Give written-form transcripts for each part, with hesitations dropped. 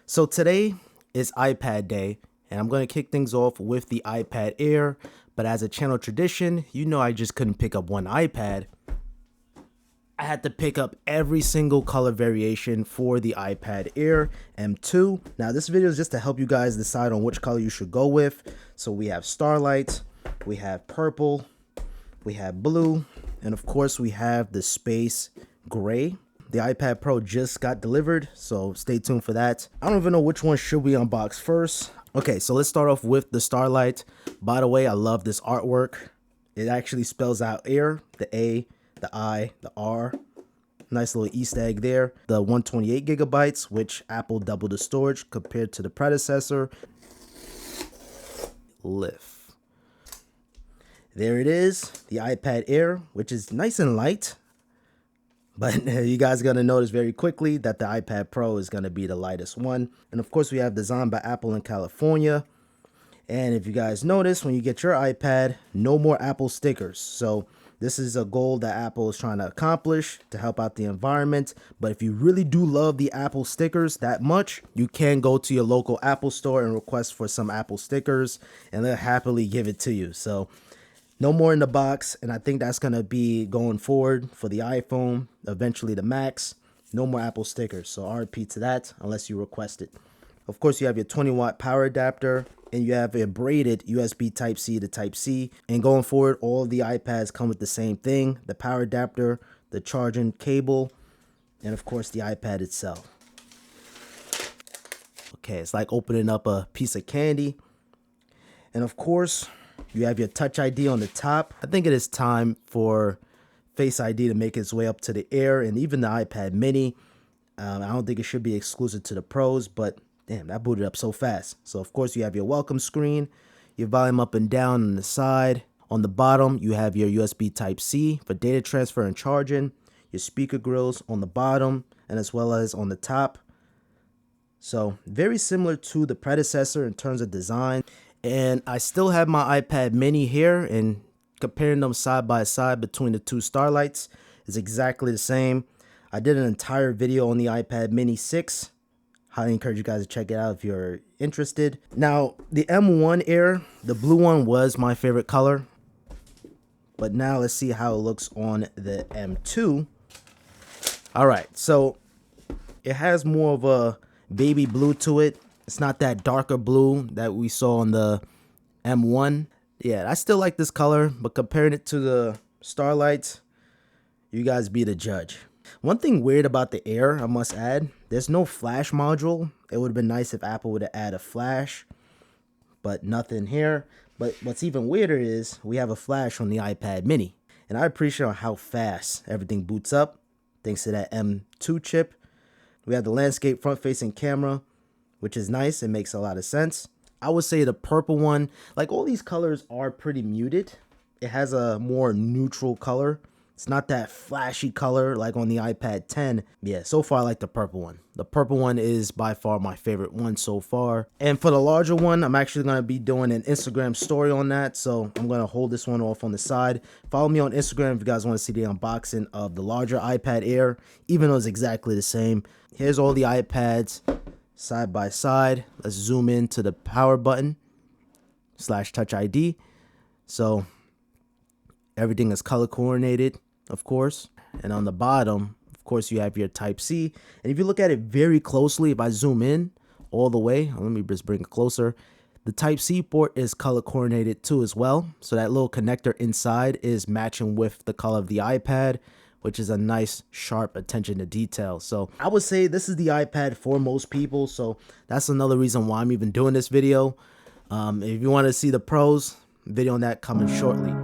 So today is iPad day, and I'm going to kick things off with the iPad Air. But as a channel tradition, you know I just couldn't pick up one iPad. I had to pick up every single color variation for the iPad Air M2. Now this video is just to help you guys decide on which color you should go with. So we have Starlight, we have purple, we have blue, and of course we have the space gray. The iPad Pro just got delivered, so stay tuned for that. I don't even know which one should we unbox first. Okay, so let's start off with the Starlight. By the way, I love this artwork. It actually spells out Air, the A, the I, the R. Nice little Easter egg there. The 128 gigabytes, which Apple doubled the storage compared to the predecessor. Lift. There it is, the iPad Air, which is nice and light. But you guys are going to notice very quickly that the iPad Pro is going to be the lightest one. And of course, we have designed by Apple in California. And if you guys notice, when you get your iPad, no more Apple stickers. So this is a goal that Apple is trying to accomplish to help out the environment. But if you really do love the Apple stickers that much, you can go to your local Apple store and request for some Apple stickers, and they'll happily give it to you. So no more in the box, and I think that's going to be going forward for the iPhone, eventually the Macs. No more Apple stickers, so RIP to that unless you request it. Of course, you have your 20-watt power adapter, and you have a braided USB Type-C to Type-C. And going forward, all of the iPads come with the same thing, the power adapter, the charging cable, and of course the iPad itself. Okay, it's like opening up a piece of candy. And of course, you have your Touch ID on the top. I think it is time for Face ID to make its way up to the Air and even the iPad mini. I don't think it should be exclusive to the Pros, but damn, that booted up so fast. So of course you have your welcome screen, your volume up and down on the side. On the bottom, you have your USB Type-C for data transfer and charging, your speaker grills on the bottom and as well as on the top. So very similar to the predecessor in terms of design. And I still have my iPad mini here, and comparing them side by side between the two Starlights is exactly the same. I did an entire video on the iPad mini 6. Highly encourage you guys to check it out if you're interested. Now, the M1 Air, the blue one was my favorite color. But now let's see how it looks on the M2. All right, so it has more of a baby blue to it. It's not that darker blue that we saw on the M1. Yeah, I still like this color, but comparing it to the Starlight, you guys be the judge. One thing weird about the Air, I must add, there's no flash module. It would have been nice if Apple would have added a flash, but nothing here. But what's even weirder is we have a flash on the iPad mini, and I appreciate how fast everything boots up thanks to that M2 chip. We have the landscape front-facing camera, which is nice. It makes a lot of sense. I would say the purple one, like all these colors are pretty muted. It has a more neutral color. It's not that flashy color like on the iPad 10. Yeah, so far I like the purple one. The purple one is by far my favorite one so far. And for the larger one, I'm actually going to be doing an Instagram story on that. So I'm going to hold this one off on the side. Follow me on Instagram if you guys want to see the unboxing of the larger iPad Air, even though it's exactly the same. Here's all the iPads side by side. Let's zoom in to the power button / Touch ID. So everything is color coordinated, of course. And on the bottom, of course, you have your Type-C. And if you look at it very closely, if I zoom in all the way, let me just bring it closer. The Type-C port is color coordinated too as well. So that little connector inside is matching with the color of the iPad, which is a nice, sharp attention to detail. So I would say this is the iPad for most people. So that's another reason why I'm even doing this video. If you want to see the pros, video on that coming shortly.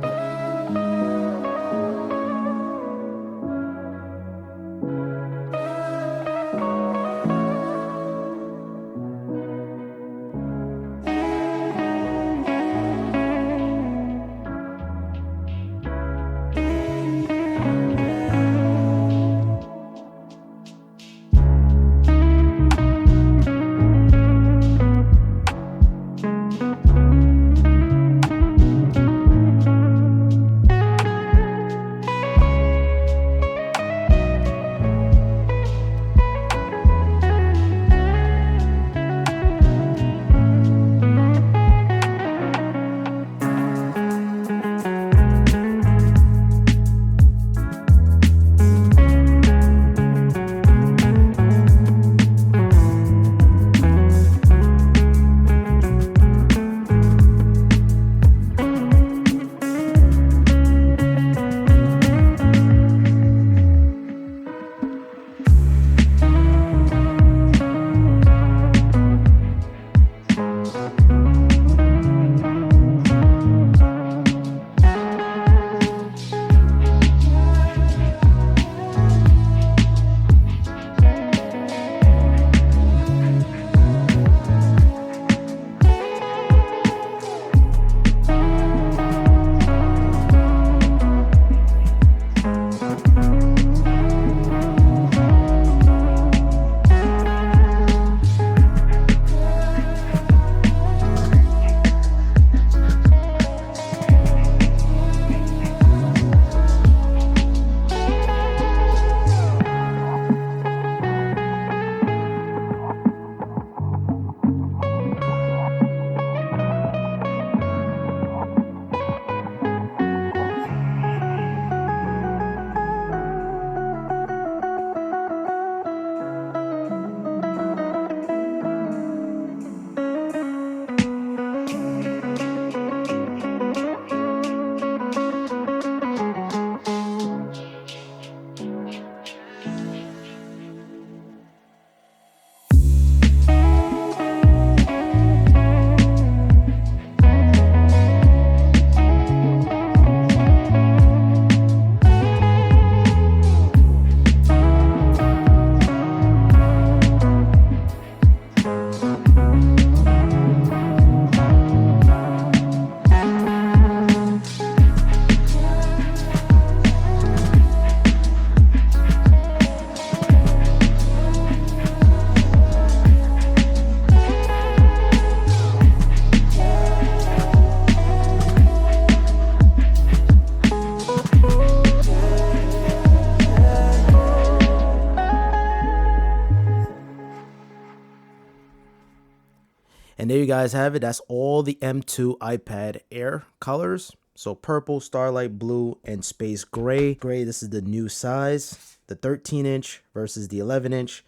And there you guys have it. That's all the M2 iPad Air colors. So purple, Starlight Blue, and Space Gray. This is the new size, the 13-inch versus the 11-inch.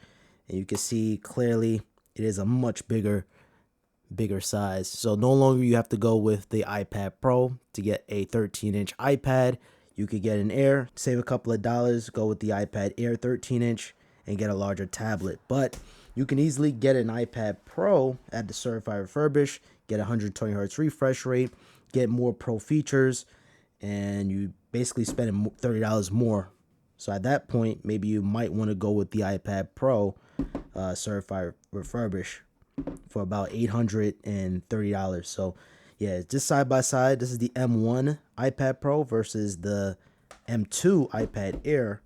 And you can see clearly it is a much bigger size. So no longer you have to go with the iPad Pro to get a 13-inch iPad. You could get an Air, save a couple of dollars, go with the iPad Air 13-inch and get a larger tablet. But you can easily get an iPad Pro at the certified refurbish, get 120 Hz refresh rate, get more pro features, and you basically spending $30 more. So at that point, maybe you might want to go with the iPad Pro certified refurbish for about $830. So yeah, just side by side, this is the M1 iPad Pro versus the M2 iPad Air,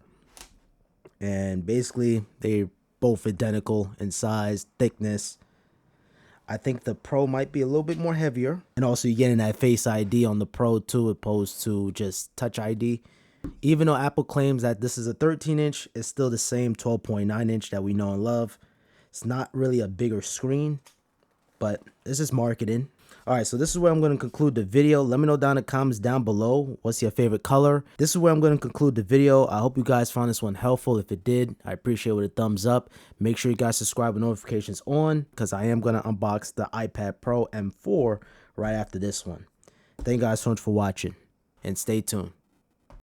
and basically they're both identical in size, thickness. I think the Pro might be a little bit more heavier, and also you're getting that Face ID on the Pro too, opposed to just Touch ID. Even though Apple claims that this is a 13-inch, it's still the same 12.9-inch that we know and love. It's not really a bigger screen, but this is marketing. All right, so this is where I'm going to conclude the video. Let me know down in the comments down below what's your favorite color. This is where I'm going to conclude the video. I hope you guys found this one helpful. If it did, I appreciate it with a thumbs up. Make sure you guys subscribe with notifications on, because I am going to unbox the iPad Pro M4 right after this one. Thank you guys so much for watching, and stay tuned.